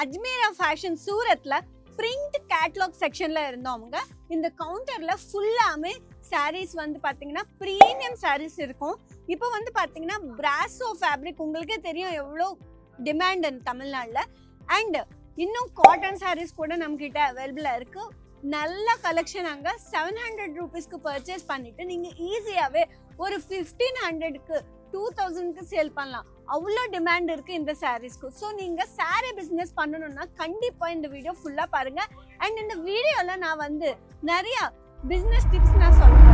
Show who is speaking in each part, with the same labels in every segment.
Speaker 1: Ajmera fashion சூரத்ல print catalogue செக்ஷன்ல இருந்தவங்க இந்த கவுண்டர்ல ஃபுல்லாமே சாரீஸ் வந்து பாத்தீங்கன்னா பிரீமியம் சாரீஸ் இருக்கும். இப்போ வந்து பாத்தீங்கன்னா பிராசோ ஃபேப்ரிக் உங்களுக்கே தெரியும் எவ்வளோ டிமாண்ட் தமிழ்நாடுல. அண்ட் இன்னும் காட்டன் சாரீஸ் கூட நம்ம கிட்ட அவைலபிளா இருக்கு. நல்ல கலெக்ஷன் அங்க 700 ரூபீஸ்க்கு பர்ச்சேஸ் பண்ணிட்டு நீங்க ஈஸியாவே ஒரு 1500க்கு 2000க்கு சேல் பண்ணலாம். அவ்வளோ டிமாண்ட் இருக்கு இந்த சாரீஸ்க்கு. ஸோ நீங்க சாரீ பிசினஸ் பண்ணணும்னா கண்டிப்பா இந்த வீடியோ ஃபுல்லா பாருங்க. அண்ட் இந்த வீடியோல நான் வந்து நிறைய பிசினஸ் டிப்ஸ் நான் சொல்றேன்.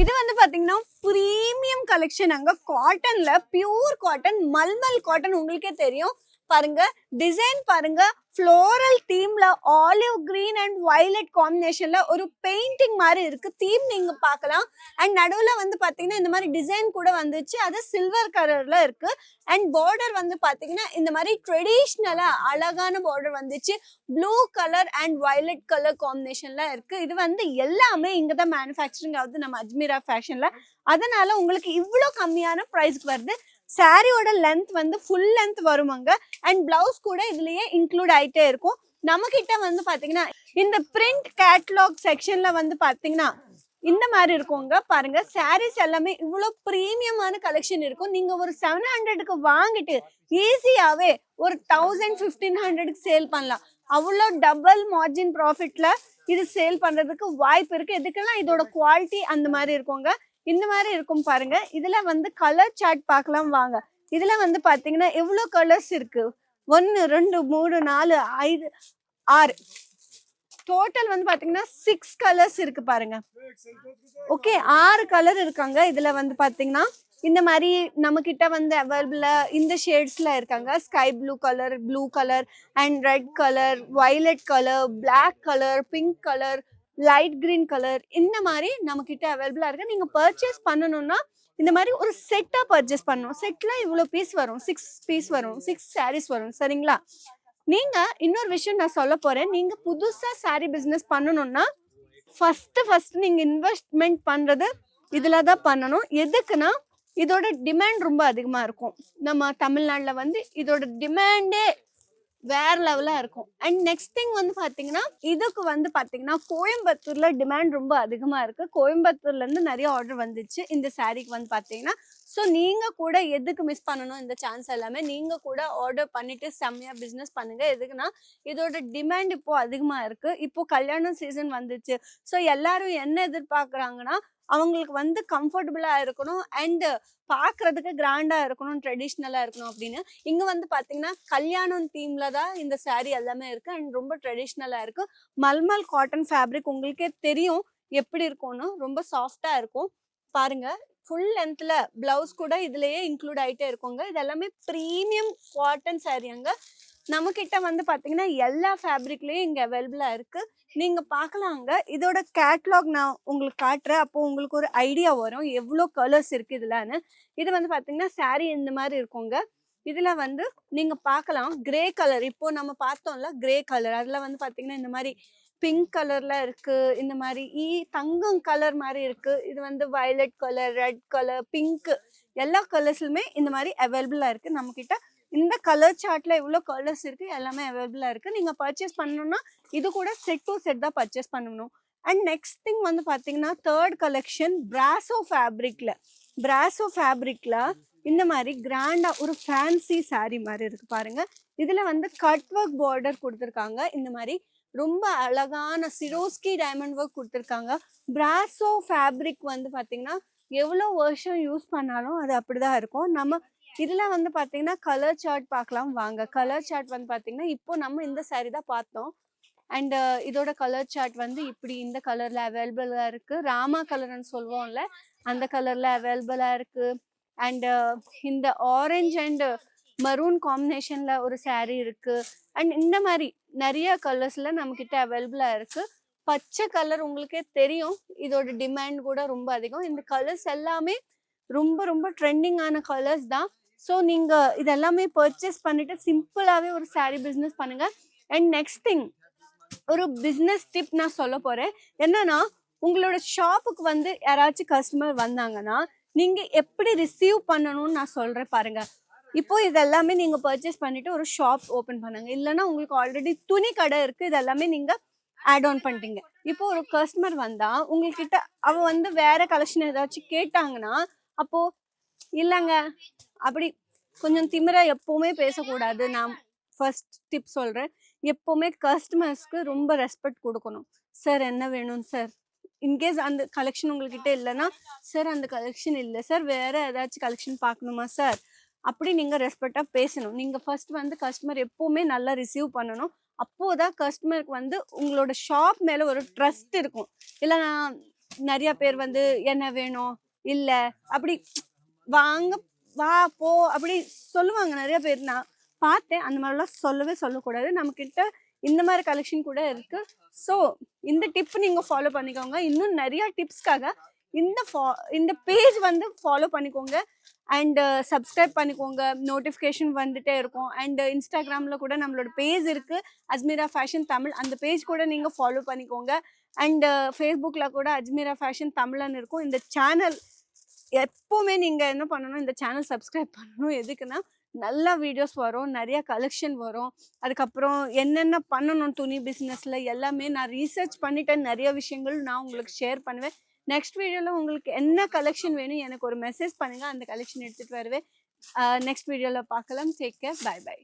Speaker 1: இது வந்து பாத்தீங்கன்னா பிரீமியம் கலெக்ஷன் அங்க காட்டன்ல பியூர் காட்டன் மல்மல் காட்டன் உங்களுக்கே தெரியும் பாருங்க. டிசைன் பாருங்க, ஃப்ளோரல் தீம்ல ஆலிவ் கிரீன் அண்ட் வயலட் காம்பினேஷன்ல ஒரு பெயிண்டிங் மாதிரி இருக்கு. தீம் நீங்க பார்க்கலாம். அண்ட் நடுவுல வந்து பாத்தீங்கன்னா இந்த மாதிரி டிசைன் கூட வந்துச்சு, அது சில்வர் கலர்ல இருக்கு. அண்ட் பார்டர் வந்து பாத்தீங்கன்னா இந்த மாதிரி ட்ரெடிஷ்னலா அழகான பார்டர் வந்துச்சு. Blue colour and violet colour காம்பினேஷன்ல இருக்கு. இது வந்து எல்லாமே இங்கதான் மேனுஃபேக்சரிங் ஆகுது நம்ம அஜ்மீரா ஃபேஷன்ல. அதனால உங்களுக்கு இவ்வளோ கம்மியான ப்ரைஸ்க்கு வருது. சாரியோட லென்த் வந்து ஃபுல் லென்த் வருவாங்க. அண்ட் பிளவுஸ் கூட இதுலயே இன்க்ளூட் ஆயிட்டே இருக்கும். நம்ம கிட்ட வந்து பாத்தீங்கன்னா இந்த பிரிண்ட் கேட்லாக் செக்ஷன்ல வந்து பாத்தீங்கன்னா இந்த மாதிரி இருக்குங்க. பாருங்க சாரீஸ் எல்லாமே இவ்வளவு பிரீமியமான கலெக்ஷன் இருக்கும். நீங்க ஒரு 700க்கு வாங்கிட்டு ஈஸியாவே ஒரு 1000-1500க்கு சேல் பண்ணலாம். அவ்வளோ டபுள் மார்ஜின் ப்ராஃபிட்ல இது சேல் பண்றதுக்கு வாய்ப்பு இருக்கு. எதுக்கெல்லாம் இதோட குவாலிட்டி அந்த மாதிரி இருக்குங்க. இந்த மாதிரி இருக்கும் பாருங்க. இதுல வந்து கலர் சார்ட் பார்க்கலாம் வாங்க. இதுல வந்து பாத்தீங்கன்னா எவ்வளவு கலர்ஸ் இருக்கு. 1 2 3 4 5 6 டோட்டல் வந்து பாத்தீங்கன்னா 6 கலர்ஸ் இருக்கு பாருங்க. ஓகே, 6 கலர் இருக்காங்க. இதுல வந்து பாத்தீங்கன்னா இந்த மாதிரி நம்ம கிட்ட வந்து அவைலபிளா இந்த ஷேட்ஸ்ல இருக்காங்க. Sky blue colour, blue colour and red colour, violet colour, black colour, pink colour, light green colour, இந்த மாதிரி நம்ம கிட்ட அவைலபிளா இருக்கு. நீங்க பர்ச்சேஸ் பண்ணணும்னா இந்த மாதிரி ஒரு செட்டா பர்ச்சேஸ் பண்ணணும். செட்ல இவ்வளவு பீஸ் வரும், 6 பீஸ் வரும், 6 சாரீஸ் வரும். சரிங்களா? நீங்க இன்னொரு விஷயம் நான் சொல்ல போறேன். நீங்க புதுசா சாரீ பிசினஸ் பண்ணணும்னா ஃபர்ஸ்ட் நீங்க இன்வெஸ்ட்மெண்ட் பண்றது இதுலதான் பண்ணணும். எதுக்குன்னா இதோட டிமாண்ட் ரொம்ப அதிகமா இருக்கும். நம்ம தமிழ்நாட்டுல வந்து இதோட டிமாண்டே வேற லெவலா இருக்கும். அண்ட் நெக்ஸ்ட் திங் வந்து பாத்தீங்கன்னா இதுக்கு வந்து பாத்தீங்கன்னா கோயம்புத்தூர்ல டிமாண்ட் ரொம்ப அதிகமா இருக்கு. கோயம்புத்தூர்ல இருந்து நிறைய ஆர்டர் வந்துச்சு இந்த சாரீக்கு வந்து பாத்தீங்கன்னா. ஸோ நீங்க கூட எதுக்கு மிஸ் பண்ணணும் இந்த சான்ஸ் எல்லாமே. நீங்க கூட ஆர்டர் பண்ணிட்டு செம்மையா பிசினஸ் பண்ணுங்க. எதுக்குன்னா இதோட டிமாண்ட் இப்போ அதிகமா இருக்கு. இப்போ கல்யாண சீசன் வந்துச்சு. ஸோ எல்லாரும் என்ன எதிர்பார்க்கறாங்கன்னா அவங்களுக்கு வந்து கம்ஃபர்டபுளா இருக்கணும் அண்ட் பாக்குறதுக்கு கிராண்டா இருக்கணும், ட்ரெடிஷ்னலா இருக்கணும் அப்படின்னு. இங்க வந்து பாத்தீங்கன்னா கல்யாணம் தீம்ல தான் இந்த சாரீ எல்லாமே இருக்கு. அண்ட் ரொம்ப ட்ரெடிஷ்னலா இருக்கு. மல்மல் காட்டன் ஃபேப்ரிக் உங்களுக்கே தெரியும் எப்படி இருக்கும்னு. ரொம்ப சாஃப்டா இருக்கும் பாருங்க. ஃபுல் லென்த்ல பிளவுஸ் கூட இதுலயே இன்க்ளூட் ஆயிட்டே இருக்குங்க. இது எல்லாமே பிரீமியம் காட்டன் சாரீ. அங்க நம்ம கிட்ட வந்து பாத்தீங்கன்னா எல்லா ஃபேப்ரிக்லயும் இங்க அவைலபிளா இருக்கு. நீங்க பாக்கலாங்க. இதோட கேட்லாக் நான் உங்களுக்கு காட்டுறேன். அப்போ உங்களுக்கு ஒரு ஐடியா வரும் எவ்வளோ கலர்ஸ் இருக்கு இதுலன்னு. இது வந்து பாத்தீங்கன்னா சாரீ இந்த மாதிரி இருக்குங்க. இதுல வந்து நீங்க பார்க்கலாம் கிரே கலர். இப்போ நம்ம பார்த்தோம்ல கிரே கலர், அதுல வந்து பாத்தீங்கன்னா இந்த மாதிரி பிங்க் கலர்ல இருக்கு. இந்த மாதிரி தங்கம் கலர் மாதிரி இருக்கு. இது வந்து violet colour, red colour, pink, எல்லா கலர்ஸ்லுமே இந்த மாதிரி அவைலபிளா இருக்கு நம்ம கிட்ட. இந்த கலர் சார்ட்ல இவ்வளோ கலர்ஸ் இருக்கு, எல்லாமே அவைலபிளா இருக்கு. நீங்க பர்ச்சேஸ் பண்ணணும்னா இது கூட செட் டு செட் தான் பர்ச்சேஸ் பண்ணணும். அண்ட் நெக்ஸ்ட் திங் வந்து பாத்தீங்கன்னா தேர்ட் கலெக்ஷன் பிராசோ ஃபேப்ரிக்ல இந்த மாதிரி கிராண்டா ஒரு ஃபேன்சி சாரீ மாதிரி இருக்கு பாருங்க. இதுல வந்து கட் ஒர்க் பார்டர் கொடுத்துருக்காங்க. இந்த மாதிரி ரொம்ப அழகான சிரோஸ்கி டைமண்ட் ஒர்க் கொடுத்துருக்காங்க. பிராசோ ஃபேப்ரிக் வந்து பாத்தீங்கன்னா எவ்வளோ வருஷம் யூஸ் பண்ணாலும் அது அப்படிதான் இருக்கும். நம்ம இதுல வந்து பாத்தீங்கன்னா கலர் சார்ட் பார்க்கலாம் வாங்க. கலர் சார்ட் வந்து பாத்தீங்கன்னா இப்போ நம்ம இந்த சாரீ தான் பார்த்தோம். அண்ட் இதோட கலர் சார்ட் வந்து இப்படி இந்த கலர்ல அவைலபிளா இருக்கு. ராமா கலர்னு சொல்லுவோம்ல, அந்த கலர்ல அவைலபிளா இருக்கு. அண்ட் இந்த ஆரஞ்சு அண்ட் மரூன் காம்பினேஷன்ல ஒரு சாரீ இருக்கு. அண்ட் இந்த மாதிரி நிறைய கலர்ஸ்ல நம்ம கிட்ட அவைலபிளா இருக்கு. பச்சை கலர் உங்களுக்கே தெரியும், இதோட டிமாண்ட் கூட ரொம்ப அதிகம். இந்த கலர்ஸ் எல்லாமே ரொம்ப ரொம்ப ட்ரெண்டிங்கான கலர்ஸ் தான். ஸோ நீங்க இதெல்லாமே பர்ச்சேஸ் பண்ணிட்டு சிம்பிளாவே ஒரு சாரீ பிசினஸ் பண்ணுங்க. அண்ட் நெக்ஸ்ட் திங் ஒரு பிசினஸ் டிப் நான் சொல்ல போறேன். என்னன்னா உங்களோட ஷாப்புக்கு வந்து யாராச்சும் கஸ்டமர் வந்தாங்கன்னா நீங்க எப்படி ரிசீவ் பண்ணணும்னு நான் சொல்றேன் பாருங்க. இப்போ இது எல்லாமே நீங்க பர்ச்சேஸ் பண்ணிட்டு ஒரு ஷாப் ஓபன் பண்ணுங்க. இல்லன்னா உங்களுக்கு ஆல்ரெடி துணி கடை இருக்கு. இது எல்லாமே நீங்க ஆட் ஆன் பண்ணிட்டீங்க. இப்போ ஒரு கஸ்டமர் வந்தா உங்ககிட்ட அவ வந்து வேற கலெக்ஷன் ஏதாச்சும் கேட்டாங்கன்னா, அப்போ இல்லங்க அப்படி கொஞ்சம் திமிரா எப்பவுமே பேசக்கூடாது. நான் ஃபர்ஸ்ட் டிப் சொல்றேன். எப்பவுமே கஸ்டமர்ஸ்க்கு ரொம்ப ரெஸ்பெக்ட் குடுக்கணும். சார் என்ன வேணும் சார்? இன்கேஸ் அந்த கலெக்ஷன் உங்ககிட்ட இல்லன்னா, சார் அந்த கலெக்ஷன் இல்ல சார். வேற ஏதாச்சும் கலெக்ஷன் பார்க்கணுமா சார்? அப்படி நீங்க ரெஸ்பெக்ட்டா பேசணும். நீங்க ஃபர்ஸ்ட் வந்து கஸ்டமர் எப்பவுமே நல்லா ரிசீவ் பண்ணணும். அப்போதான் கஸ்டமருக்கு வந்து உங்களோட ஷாப் மேல ஒரு ட்ரஸ்ட் இருக்கும். இல்லன்னா நெறைய பேர் வந்து என்ன வேணும்? இல்ல அப்படி வாங்க, வா, போ அப்படி சொல்லுவாங்க நெறைய பேர். நான் பார்த்தேன். அந்த மாரிலாம் சொல்லவே சொல்லக்கூடாது. நம்மகிட்ட இந்த மாரி கலெக்ஷன் கூட இருக்கு. ஸோ இந்த டிப் நீங்க ஃபாலோ பண்ணிக்கோங்க. இன்னும் நெறைய டிப்ஸ்க்காக இந்த இந்த பேஜ் வந்து ஃபாலோ பண்ணிக்கோங்க. அண்ட் சப்ஸ்கிரைப் பண்ணிக்கோங்க. நோட்டிஃபிகேஷன் வந்துட்டே இருக்கும். அண்ட் இன்ஸ்டாகிராம்ல கூட நம்மளோட பேஜ் இருக்கு. அஜ்மீரா ஃபேஷன் தமிழ். அந்த பேஜ் கூட நீங்க ஃபாலோ பண்ணிக்கோங்க. அண்ட் Facebookல கூட அஜ்மீரா ஃபேஷன் தமிழ்ன்னு இருக்கும். இந்த சேனல் எப்பவுமே நீங்க என்ன பண்ணணும், இந்த சேனல் சப்ஸ்கிரைப் பண்ணணும். எதுக்குன்னா, நல்லா வீடியோஸ் வரும். நெறைய கலெக்ஷன் வரும். அதுக்கப்புறம் என்னென்ன பண்ணணும் துணி பிசினஸ்ல எல்லாமே நான் ரீசர்ச் பண்ணிட்டேன். நெறைய விஷயங்கள் நான் உங்களுக்கு ஷேர் பண்ணுவேன். நெக்ஸ்ட் வீடியோல உங்களுக்கு என்ன கலெக்ஷன் வேணும் எனக்கு ஒரு மெசேஜ் பண்ணுங்க. அந்த கலெக்ஷன் எடுத்துட்டு வருவேன். நெக்ஸ்ட் வீடியோல பார்க்கலாம். Take care. Bye by.